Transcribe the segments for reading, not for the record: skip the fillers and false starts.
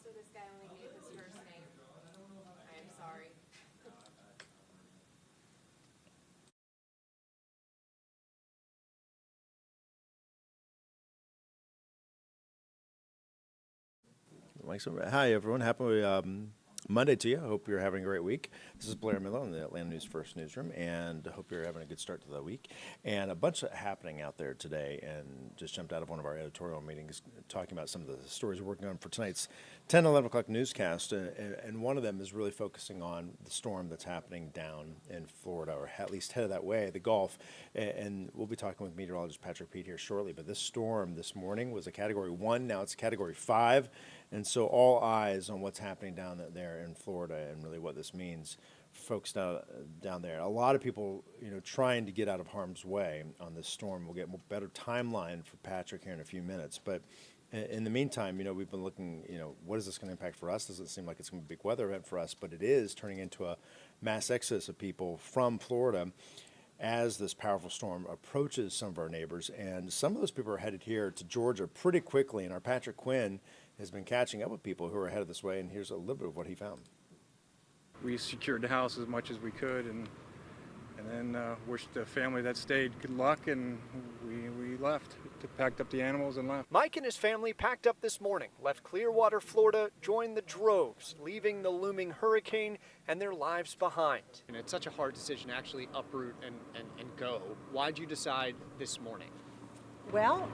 Also, this guy only gave his first name. I am sorry. Hi, everyone. Happy Monday to you. I hope you're having a great week. This is Blair Miller in the Atlanta News First Newsroom, and I hope you're having a good start to the week. And a bunch happening out there today, and just jumped out of one of our editorial meetings talking about some of the stories we're working on for tonight's 10, 11 o'clock newscast. And one of them is really focusing on the storm that's happening down in Florida, or at least headed that way, the Gulf. And we'll be talking with meteorologist Patrick Pete here shortly. But this storm this morning was a Category 1. Now it's a Category 5. And so all eyes on what's happening down there in Florida and really what this means for folks down there. A lot of people, trying to get out of harm's way on this storm. We'll get a better timeline for Patrick here in a few minutes. But in the meantime, we've been looking, what is this going to impact for us? Doesn't seem like it's going to be a big weather event for us, but it is turning into a mass exodus of people from Florida as this powerful storm approaches some of our neighbors. And some of those people are headed here to Georgia pretty quickly. And our Patrick Quinn has been catching up with people who are headed this way, and here's a little bit of what he found. We secured the house as much as we could, and then wished the family that stayed good luck, and we left. Packed up the animals and left. Mike and his family packed up this morning, left Clearwater, Florida, joined the droves, leaving the looming hurricane and their lives behind. And it's such a hard decision to actually uproot and go. Why'd you decide this morning? Well,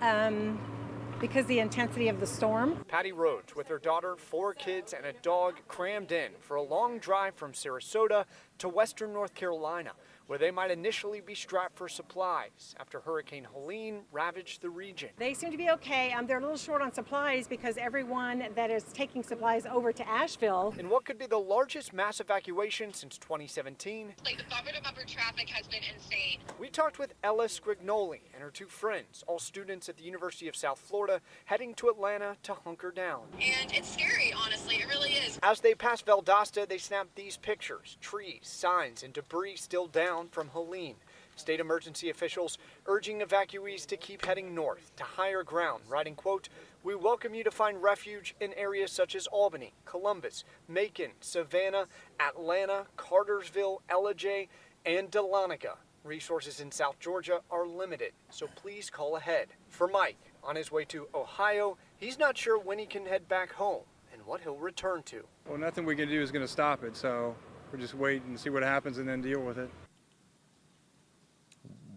because the intensity of the storm. Patty Rhodes, with her daughter, 4 kids, and a dog, crammed in for a long drive from Sarasota to western North Carolina, where they might initially be strapped for supplies after Hurricane Helene ravaged the region. They seem to be okay. They're a little short on supplies because everyone that is taking supplies over to Asheville. In what could be the largest mass evacuation since 2017. The bumper-to-bumper traffic has been insane. We talked with Ella Scrignoli and her 2 friends, all students at the University of South Florida, heading to Atlanta to hunker down. And it's scary, honestly, it really is. As they passed Valdosta, they snapped these pictures: trees, signs, and debris still down from Helene. State emergency officials urging evacuees to keep heading north to higher ground, writing, quote, "We welcome you to find refuge in areas such as Albany, Columbus, Macon, Savannah, Atlanta, Cartersville, Ellijay, and Dahlonega. Resources in South Georgia are limited, so please call ahead." For Mike, on his way to Ohio, he's not sure when he can head back home and what he'll return to. Well, nothing we can do is going to stop it, so we'll just wait and see what happens and then deal with it.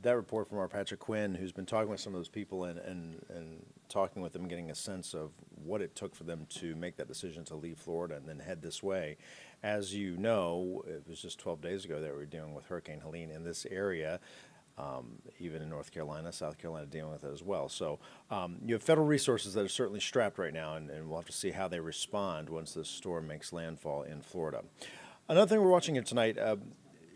That report from our Patrick Quinn, who's been talking with some of those people and talking with them, getting a sense of what it took for them to make that decision to leave Florida and then head this way. As you know, it was just 12 days ago that we were dealing with Hurricane Helene in this area, even in North Carolina, South Carolina dealing with it as well. So you have federal resources that are certainly strapped right now, and we'll have to see how they respond once this storm makes landfall in Florida. Another thing we're watching here tonight,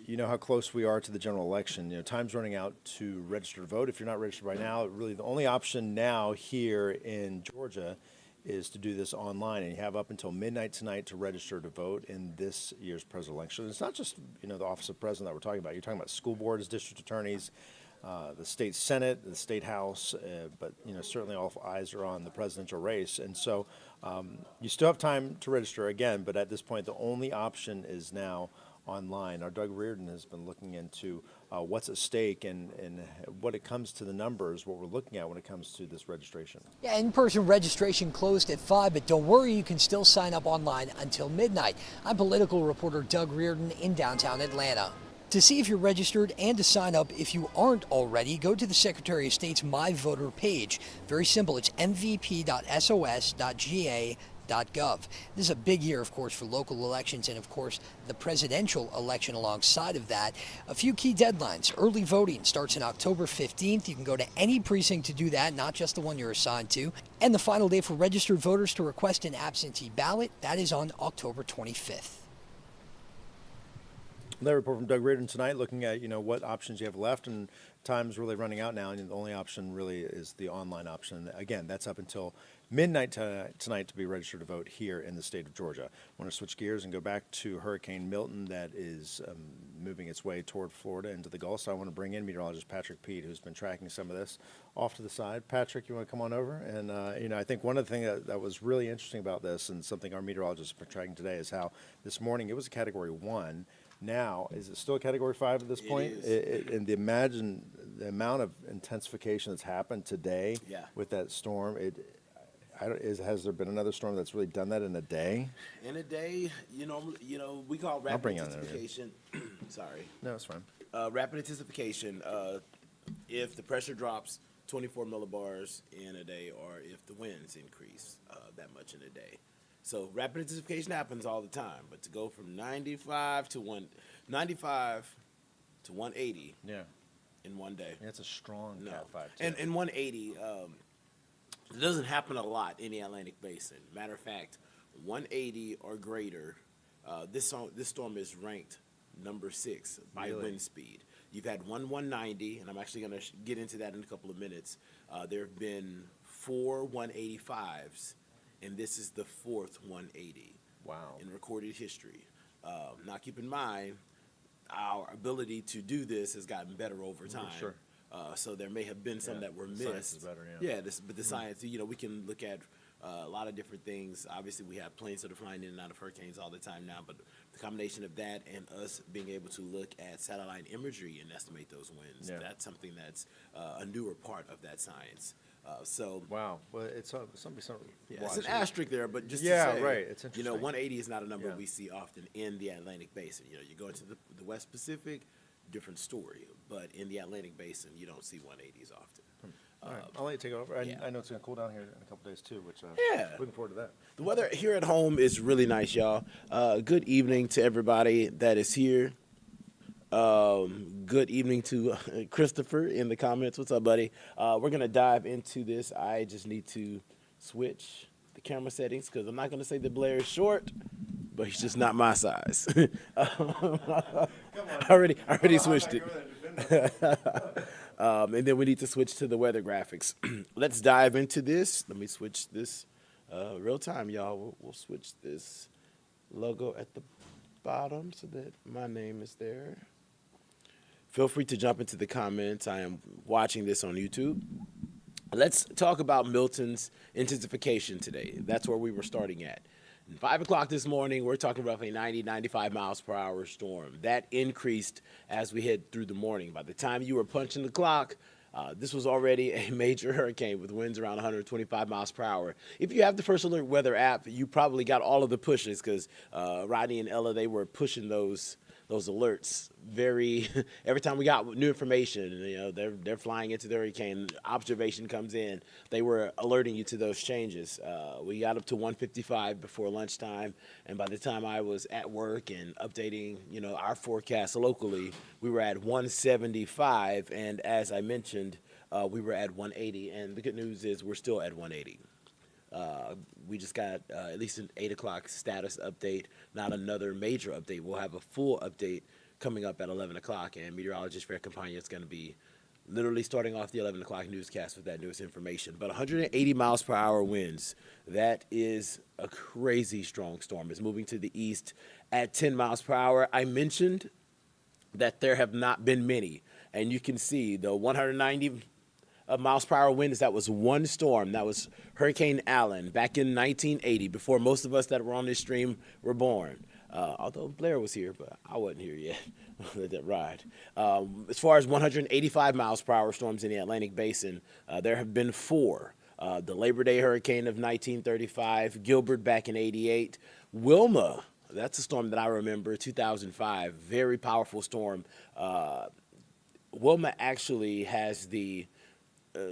you know how close we are to the general election. Time's running out to register to vote. If you're not registered right now, really the only option now here in Georgia is to do this online, and you have up until midnight tonight to register to vote in this year's presidential election. It's not just the office of president that we're talking about. You're talking about school boards, district attorneys, the state senate, the state house, but certainly all eyes are on the presidential race. And so you still have time to register again, but at this point the only option is now online. Our Doug Reardon has been looking into what's at stake and what it comes to the numbers, what we're looking at when it comes to this registration. Yeah, in-person registration closed at 5, but don't worry, you can still sign up online until midnight. I'm political reporter Doug Reardon in downtown Atlanta. To see if you're registered and to sign up if you aren't already, go to the Secretary of State's My Voter page. Very simple, it's mvp.sos.ga.gov. This is a big year, of course, for local elections and, of course, the presidential election alongside of that. A few key deadlines. Early voting starts on October 15th. You can go to any precinct to do that, not just the one you're assigned to. And the final day for registered voters to request an absentee ballot, that is on October 25th. That report from Doug Reardon tonight, looking at what options you have left, and time's really running out now, and the only option really is the online option. Again, that's up until midnight tonight to be registered to vote here in the state of Georgia. I want to switch gears and go back to Hurricane Milton that is moving its way toward Florida into the Gulf. So I want to bring in meteorologist Patrick Pete, who's been tracking some of this off to the side. Patrick, you want to come on over? And, I think one of the things that was really interesting about this and something our meteorologists have been tracking today is how this morning it was a Category 1. Now, is it still a Category 5 at this point? And the amount of intensification that's happened today with that storm, has there been another storm that's really done that in a day? In a day, we call rapid intensification. Sorry. No, it's fine. Rapid intensification. If the pressure drops 24 millibars in a day, or if the winds increase that much in a day. So rapid intensification happens all the time, but to go from 95 to 180 in one day. Yeah, it's a strong Cat 5. And 180, it doesn't happen a lot in the Atlantic Basin. Matter of fact, 180 or greater, this storm is ranked number 6 by wind speed. You've had 190, and I'm actually going to get into that in a couple of minutes. There have been 4 185s, and this is the 4th 180 in recorded history. Now, keep in mind, our ability to do this has gotten better over time. Sure. So there may have been some that were missed. Science is better, but the science, we can look at a lot of different things. Obviously, we have planes that are flying in and out of hurricanes all the time now, but the combination of that and us being able to look at satellite imagery and estimate those winds, that's something that's a newer part of that science. Wow. Well, it's something. It's an asterisk there, but just to say, right. It's interesting. 180 is not a number we see often in the Atlantic Basin. You go into the West Pacific, different story, but in the Atlantic Basin, you don't see 180s often. All right. I'll let you take over. I know it's going to cool down here in a couple days too, which looking forward to that. The weather here at home is really nice, y'all. Good evening to everybody that is here. Good evening to Christopher in the comments. What's up, buddy? We're going to dive into this. I just need to switch the camera settings because I'm not going to say that Blair is short, but he's just not my size. I already switched it. And then we need to switch to the weather graphics. Let's dive into this. Let me switch this real time, y'all. We'll switch this logo at the bottom so that my name is there. Feel free to jump into the comments. I am watching this on YouTube. Let's talk about Milton's intensification today. That's where we were starting at. 5 o'clock this morning, we're talking roughly 90, 95 miles per hour storm. That increased as we head through the morning. By the time you were punching the clock, this was already a major hurricane with winds around 125 miles per hour. If you have the First Alert Weather app, you probably got all of the pushes because Rodney and Ella, they were pushing those alerts every time we got new information. They're flying into the hurricane, observation comes in, they were alerting you to those changes. We got up to 155 before lunchtime, and by the time I was at work and updating our forecast locally, we were at 175, and as I mentioned, we were at 180, and the good news is we're still at 180. We just got at least an 8 o'clock status update, not another major update. We'll have a full update coming up at 11 o'clock, and meteorologist Fair Companion is going to be literally starting off the 11 o'clock newscast with that newest information. But 180 miles per hour winds, that is a crazy strong storm. It's moving to the east at 10 miles per hour. I mentioned that there have not been many, and you can see the 190 miles per hour winds. That was one storm. That was Hurricane Allen back in 1980, before most of us that were on this stream were born. Although Blair was here, but I wasn't here yet. Let that ride. As far as 185 miles per hour storms in the Atlantic Basin, there have been 4. The Labor Day hurricane of 1935, Gilbert back in 88, Wilma, that's a storm that I remember, 2005, very powerful storm. Wilma actually has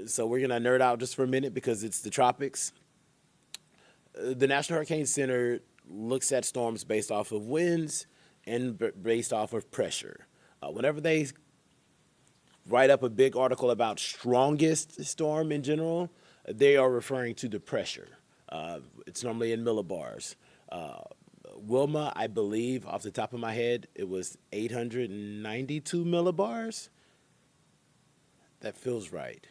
so we're going to nerd out just for a minute because it's the tropics. The National Hurricane Center looks at storms based off of winds and based off of pressure. Whenever they write up a big article about strongest storm in general, they are referring to the pressure. It's normally in millibars. Wilma, I believe, off the top of my head, it was 892 millibars. That feels right.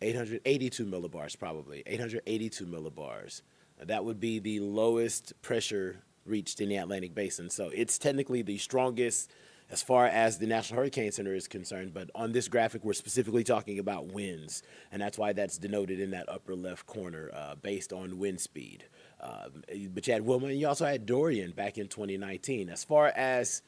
882 millibars, probably 882 millibars. That would be the lowest pressure reached in the Atlantic Basin. So it's technically the strongest as far as the National Hurricane Center is concerned. But on this graphic, we're specifically talking about winds, and that's why that's denoted in that upper left corner based on wind speed. But you had Wilma, and you also had Dorian back in 2019. As far as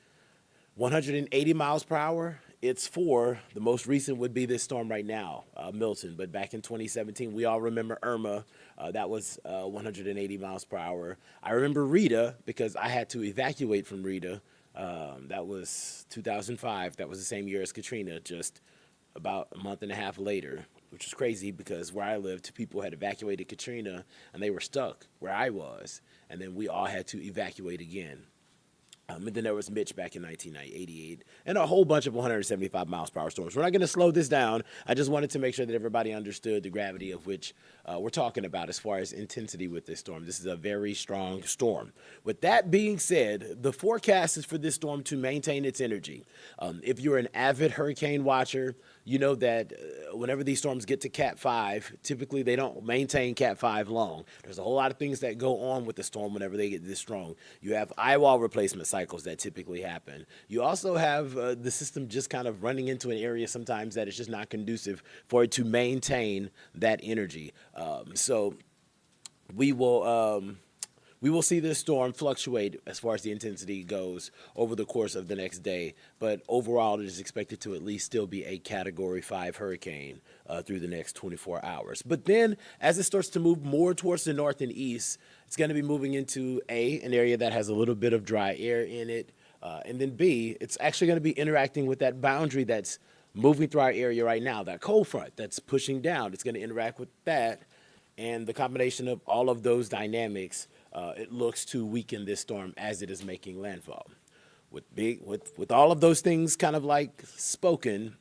180 miles per hour, it's 4. The most recent would be this storm right now, Milton. But back in 2017, we all remember Irma. That was 180 miles per hour. I remember Rita because I had to evacuate from Rita. That was 2005. That was the same year as Katrina, just about a month and a half later, which was crazy because where I lived, people had evacuated Katrina and they were stuck where I was. And then we all had to evacuate again. And then there was Mitch back in 1988 and a whole bunch of 175 miles per hour storms. We're not going to slow this down. I just wanted to make sure that everybody understood the gravity of which we're talking about as far as intensity with this storm. This is a very strong storm. With that being said, the forecast is for this storm to maintain its energy. If you're an avid hurricane watcher, you know that whenever these storms get to Cat 5, typically they don't maintain Cat 5 long. There's a whole lot of things that go on with the storm whenever they get this strong. You have eye wall replacement cycles that typically happen. You also have the system just kind of running into an area sometimes that is just not conducive for it to maintain that energy. So we will see this storm fluctuate as far as the intensity goes over the course of the next day, but overall it is expected to at least still be a Category 5 hurricane through the next 24 hours. But then as it starts to move more towards the north and east, it's going to be moving into an area that has a little bit of dry air in it, and then B, it's actually going to be interacting with that boundary that's moving through our area right now, that cold front that's pushing down. It's going to interact with that, and the combination of all of those dynamics, it looks to weaken this storm as it is making landfall. With all of those things kind of like spoken,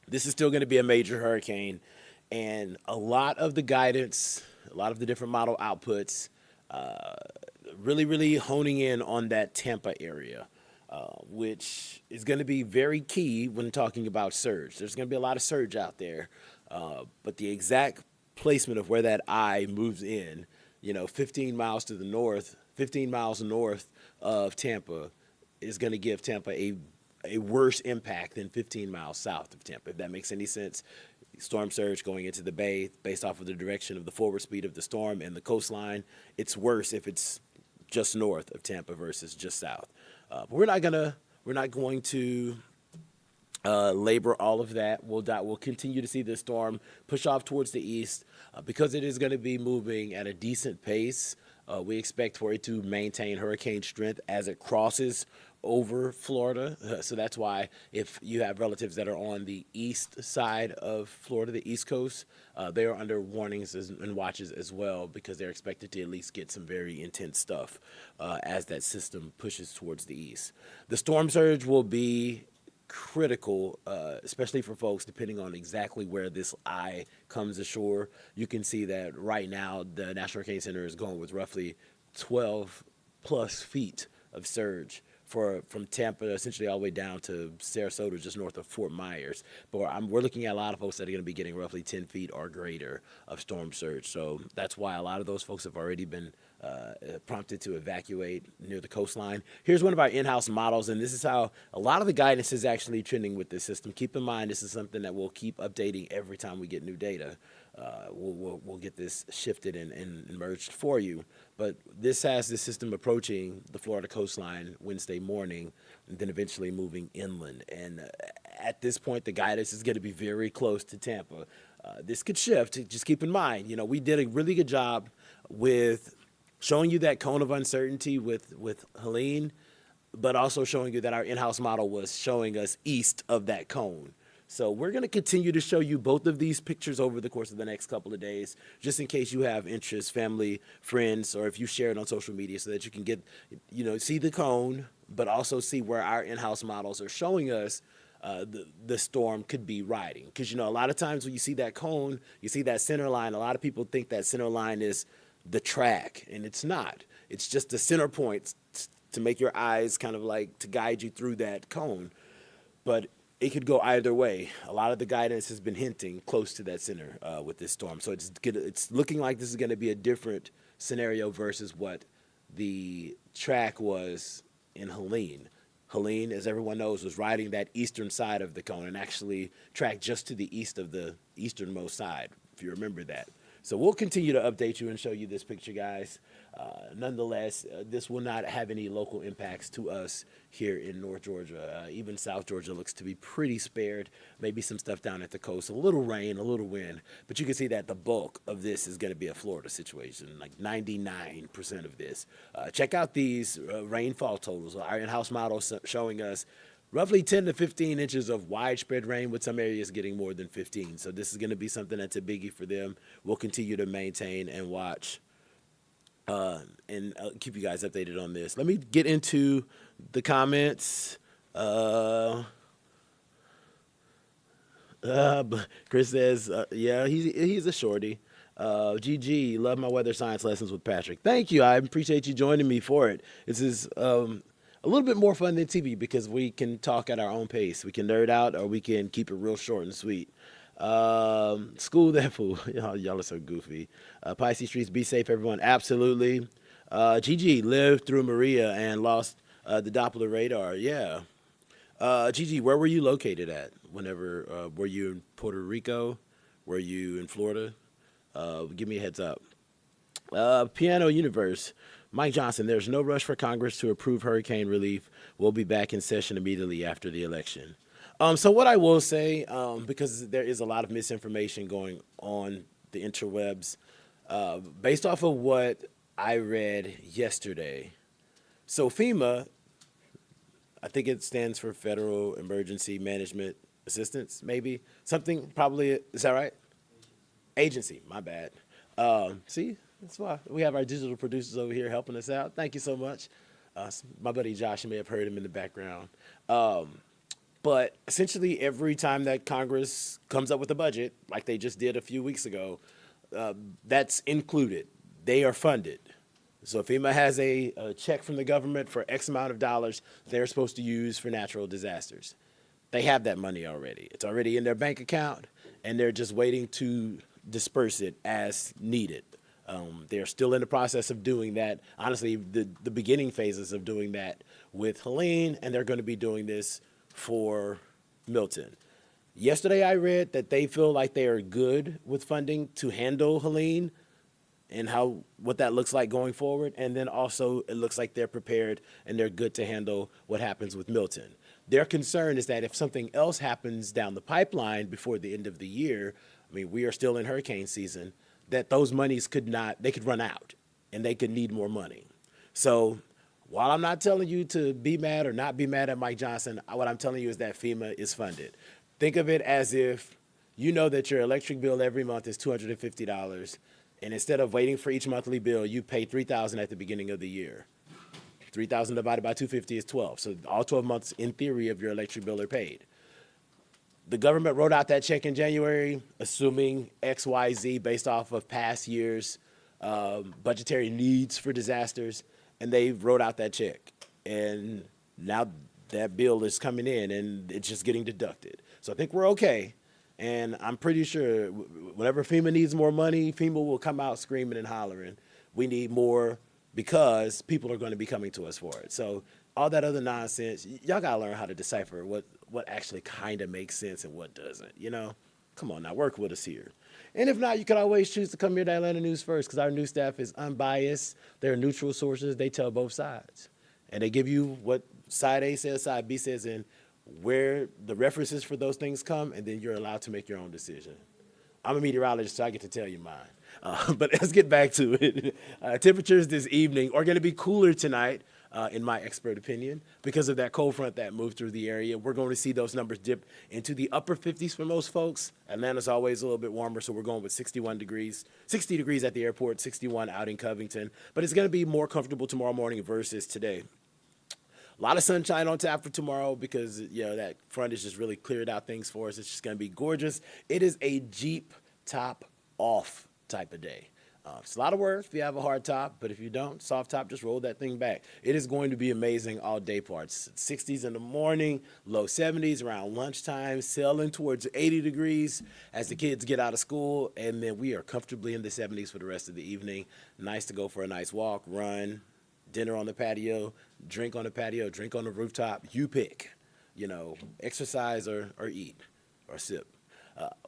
this is still going to be a major hurricane, and a lot of the guidance, a lot of the different model outputs, really honing in on that Tampa area, which is going to be very key when talking about surge. There's going to be a lot of surge out there, but the exact placement of where that eye moves in, 15 miles to the north, 15 miles north of Tampa is going to give Tampa a worse impact than 15 miles south of Tampa, if that makes any sense. Storm surge going into the bay based off of the direction of the forward speed of the storm and the coastline, it's worse if it's just north of Tampa versus just south. But we're not going to labor all of that. We'll continue to see this storm push off towards the east because it is going to be moving at a decent pace. We expect for it to maintain hurricane strength as it crosses over Florida. So that's why if you have relatives that are on the east side of Florida, the East Coast, they are under warnings and watches as well because they're expected to at least get some very intense stuff as that system pushes towards the east. The storm surge will be critical, especially for folks depending on exactly where this eye comes ashore. You can see that right now the National Hurricane Center is going with roughly 12 plus feet of surge from Tampa essentially all the way down to Sarasota, just north of Fort Myers. But we're looking at a lot of folks that are going to be getting roughly 10 feet or greater of storm surge. So that's why a lot of those folks have already been prompted to evacuate near the coastline. Here's one of our in-house models, and this is how a lot of the guidance is actually trending with this system. Keep in mind, this is something that we'll keep updating every time we get new data. We'll get this shifted and merged for you. But this has the system approaching the Florida coastline Wednesday morning and then eventually moving inland. And at this point, the guidance is going to be very close to Tampa. This could shift. Just keep in mind, we did a really good job with showing you that cone of uncertainty with Helene, but also showing you that our in-house model was showing us east of that cone. So we're going to continue to show you both of these pictures over the course of the next couple of days, just in case you have interest, family, friends, or if you share it on social media so that you can get, see the cone, but also see where our in-house models are showing us the storm could be riding. Because, a lot of times when you see that cone, you see that center line, a lot of people think that center line is the track, and it's not. It's just the center point to make your eyes kind of like to guide you through that cone. But it could go either way. A lot of the guidance has been hinting close to that center with this storm. So it's looking like this is going to be a different scenario versus what the track was in Helene. Helene, as everyone knows, was riding that eastern side of the cone and actually tracked just to the east of the easternmost side, if you remember that. So we'll continue to update you and show you this picture, guys. Nonetheless, this will not have any local impacts to us here in North Georgia. Even South Georgia looks to be pretty spared. Maybe some stuff down at the coast, a little rain, a little wind. But you can see that the bulk of this is going to be a Florida situation, like 99% of this. Check out these rainfall totals. Our in-house model showing us roughly 10 to 15 inches of widespread rain, with some areas getting more than 15. So this is going to be something that's a biggie for them. We'll continue to maintain and watch and keep you guys updated on this. Let me get into the comments. Chris says, yeah, he's a shorty. GG, love my weather science lessons with Patrick. Thank you. I appreciate you joining me for it. This is a little bit more fun than TV because we can talk at our own pace. We can nerd out or we can keep it real short and sweet. School that fool. Y'all are so goofy. Pisces Streets, be safe, everyone. Absolutely. GG lived through Maria and lost the Doppler radar. Yeah. GG, where were you located at whenever, were you in Puerto Rico? Were you in Florida? Give me a heads up. Piano Universe. Mike Johnson, there's no rush for Congress to approve hurricane relief. We'll be back in session immediately after the election. So what I will say, because there is a lot of misinformation going on the interwebs, based off of what I read yesterday. So FEMA, I think it stands for Federal Emergency Management Assistance, maybe. Something probably, is that right? Agency, my bad. See, that's why we have our digital producers over here helping us out. Thank you so much. My buddy Josh, you may have heard him in the background. But essentially every time that Congress comes up with a budget, like they just did a few weeks ago, that's included. They are funded. So if FEMA has a check from the government for X amount of dollars they're supposed to use for natural disasters. They have that money already. It's already in their bank account, and they're just waiting to disperse it as needed. They're still in the process of doing that. Honestly, the beginning phases of doing that with Helene, and they're going to be doing this for Milton. Yesterday I read that they feel like they are good with funding to handle Helene and what that looks like going forward. And then also it looks like they're prepared and they're good to handle what happens with Milton. Their concern is that if something else happens down the pipeline before the end of the year, I mean, we are still in hurricane season, that those monies could run out and they could need more money. So while I'm not telling you to be mad or not be mad at Mike Johnson, what I'm telling you is that FEMA is funded. Think of it as if you know that your electric bill every month is $250, and instead of waiting for each monthly bill, you pay $3,000 at the beginning of the year. 3,000 divided by 250 is 12. So all 12 months, in theory, of your electric bill are paid. The government wrote out that check in January, assuming X, Y, Z based off of past years' budgetary needs for disasters. And they wrote out that check. And now that bill is coming in and it's just getting deducted. So I think we're okay. And I'm pretty sure whenever FEMA needs more money, FEMA will come out screaming and hollering. We need more because people are going to be coming to us for it. So all that other nonsense, y'all got to learn how to decipher what actually kind of makes sense and what doesn't, you know? Come on now, work with us here. And if not, you can always choose to come here to Atlanta News First because our news staff is unbiased. They're neutral sources. They tell both sides. And they give you what side A says, side B says, and where the references for those things come, and then you're allowed to make your own decision. I'm a meteorologist, so I get to tell you mine. But let's get back to it. Temperatures this evening are going to be cooler tonight. In my expert opinion, because of that cold front that moved through the area. We're going to see those numbers dip into the upper 50s for most folks. Atlanta's always a little bit warmer, so we're going with 61 degrees, 60 degrees at the airport, 61 out in Covington. But it's going to be more comfortable tomorrow morning versus today. A lot of sunshine on tap for tomorrow because, you know, that front has just really cleared out things for us. It's just going to be gorgeous. It is a Jeep top off type of day. It's a lot of work if you have a hard top, but if you don't, soft top, just roll that thing back. It is going to be amazing all day parts. 60s in the morning, low 70s around lunchtime, sailing towards 80 degrees as the kids get out of school, and then we are comfortably in the 70s for the rest of the evening. Nice to go for a nice walk, run, dinner on the patio, drink on the patio, drink on the rooftop. You pick, exercise or eat or sip.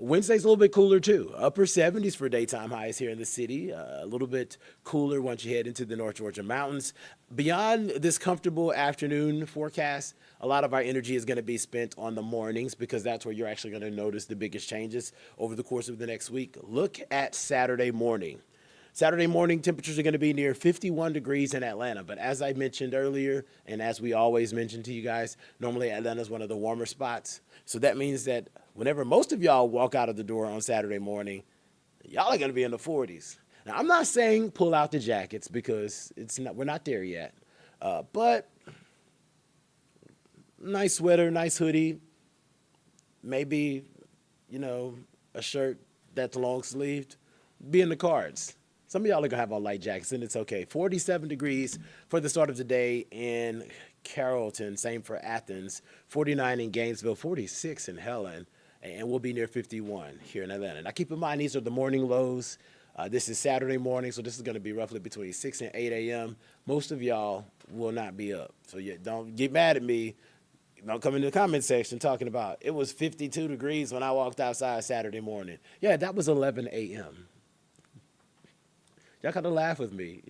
Wednesday's a little bit cooler too. Upper 70s for daytime highs here in the city. A little bit cooler once you head into the North Georgia mountains. Beyond this comfortable afternoon forecast, a lot of our energy is going to be spent on the mornings because that's where you're actually going to notice the biggest changes over the course of the next week. Look at Saturday morning. Saturday morning temperatures are going to be near 51 degrees in Atlanta. But as I mentioned earlier, and as we always mention to you guys, normally Atlanta is one of the warmer spots. So that means that whenever most of y'all walk out of the door on Saturday morning, y'all are going to be in the 40s. Now, I'm not saying pull out the jackets because we're not there yet. But nice sweater, nice hoodie, maybe, a shirt that's long sleeved, be in the cards. Some of y'all are going to have on light jackets, and it's okay. 47 degrees for the start of the day in Carrollton, same for Athens, 49 in Gainesville, 46 in Helen, and we'll be near 51 here in Atlanta. Now, keep in mind, these are the morning lows. This is Saturday morning, so this is going to be roughly between 6 and 8 a.m. Most of y'all will not be up, so don't get mad at me. Don't come in the comment section talking about it was 52 degrees when I walked outside Saturday morning. Yeah, that was 11 a.m. Y'all kind of laugh with me,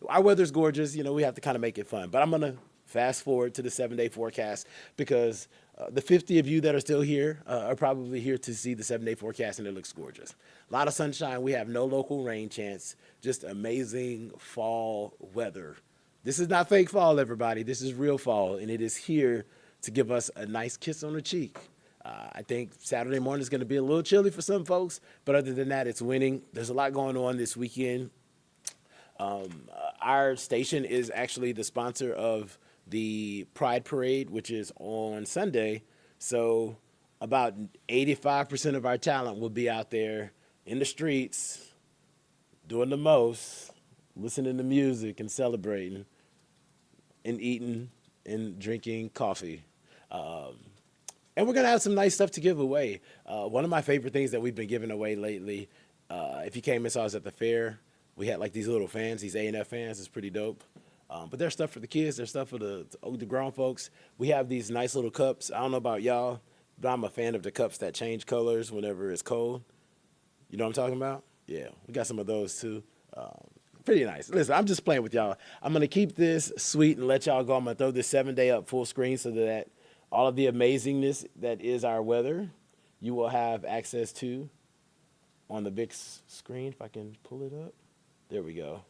Our weather's gorgeous, we have to kind of make it fun. But I'm going to fast forward to the 7-day forecast because the 50 of you that are still here are probably here to see the 7-day forecast, and it looks gorgeous. A lot of sunshine. We have no local rain chance. Just amazing fall weather. This is not fake fall, everybody. This is real fall, and it is here to give us a nice kiss on the cheek. I think Saturday morning is going to be a little chilly for some folks, but other than that, it's winning. There's a lot going on this weekend. Our station is actually the sponsor of the Pride Parade, which is on Sunday. So about 85% of our talent will be out there in the streets doing the most, listening to music and celebrating and eating and drinking coffee. And we're going to have some nice stuff to give away. One of my favorite things that we've been giving away lately, if you came and saw us at the fair, we had like these little fans, these ANF fans. It's pretty dope. But there's stuff for the kids. There's stuff for the grown folks. We have these nice little cups. I don't know about y'all, but I'm a fan of the cups that change colors whenever it's cold. You know what I'm talking about? Yeah, we got some of those too. Pretty nice. Listen, I'm just playing with y'all. I'm going to keep this sweet and let y'all go. I'm going to throw this 7-day up full screen so that all of the amazingness that is our weather, you will have access to on the big screen, if I can pull it up. There we go.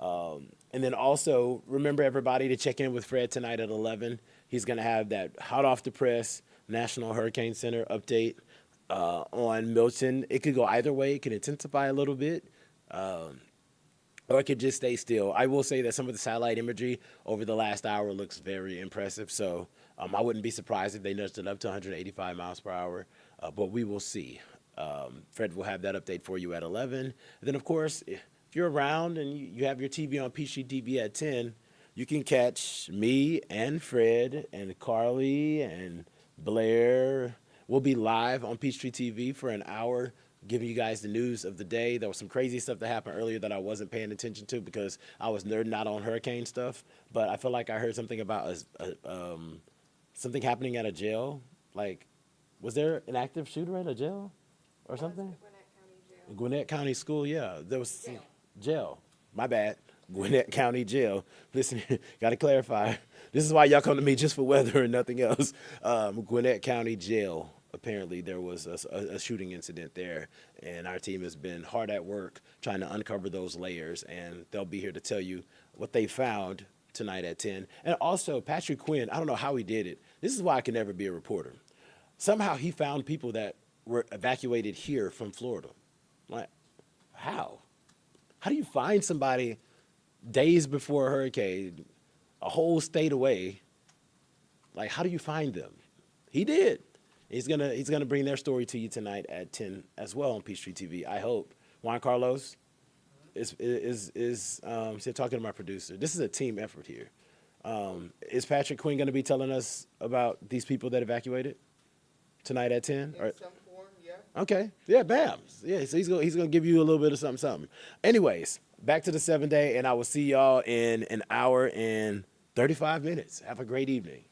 And then also, remember everybody to check in with Fred tonight at 11. He's going to have that hot off the press National Hurricane Center update on Milton. It could go either way. It could intensify a little bit, or it could just stay still. I will say that some of the satellite imagery over the last hour looks very impressive. So I wouldn't be surprised if they nudged it up to 185 miles per hour, but we will see. Fred will have that update for you at 11. And then, of course, if you're around and you have your TV on Peachtree TV at 10, you can catch me and Fred and Carly and Blair. We'll be live on Peachtree TV for an hour, giving you guys the news of the day. There was some crazy stuff that happened earlier that I wasn't paying attention to because I was nerding out on hurricane stuff. But I feel like I heard something about something happening at a jail. Like, was there an active shooter at a jail or something? Gwinnett County School, yeah. There was jail. My bad. Gwinnett County Jail. Listen, got to clarify. This is why y'all come to me just for weather and nothing else. Gwinnett County Jail. Apparently there was a shooting incident there, and our team has been hard at work trying to uncover those layers, and they'll be here to tell you what they found tonight at 10. And also, Patrick Quinn, I don't know how he did it. This is why I can never be a reporter. Somehow he found people that were evacuated here from Florida. Like, how? How do you find somebody days before a hurricane, a whole state away? Like, how do you find them? He did. He's gonna bring their story to you tonight at 10 as well on Peachtree TV, I hope. Juan Carlos? so talking to my producer. This is a team effort here. Is Patrick Quinn going to be telling us about these people that evacuated tonight at 10? In some form, yeah. Okay. Yeah, bam. Yeah, so he's gonna give you a little bit of something. Anyways, back to the 7-day, and I will see y'all in an hour and 35 minutes. Have a great evening.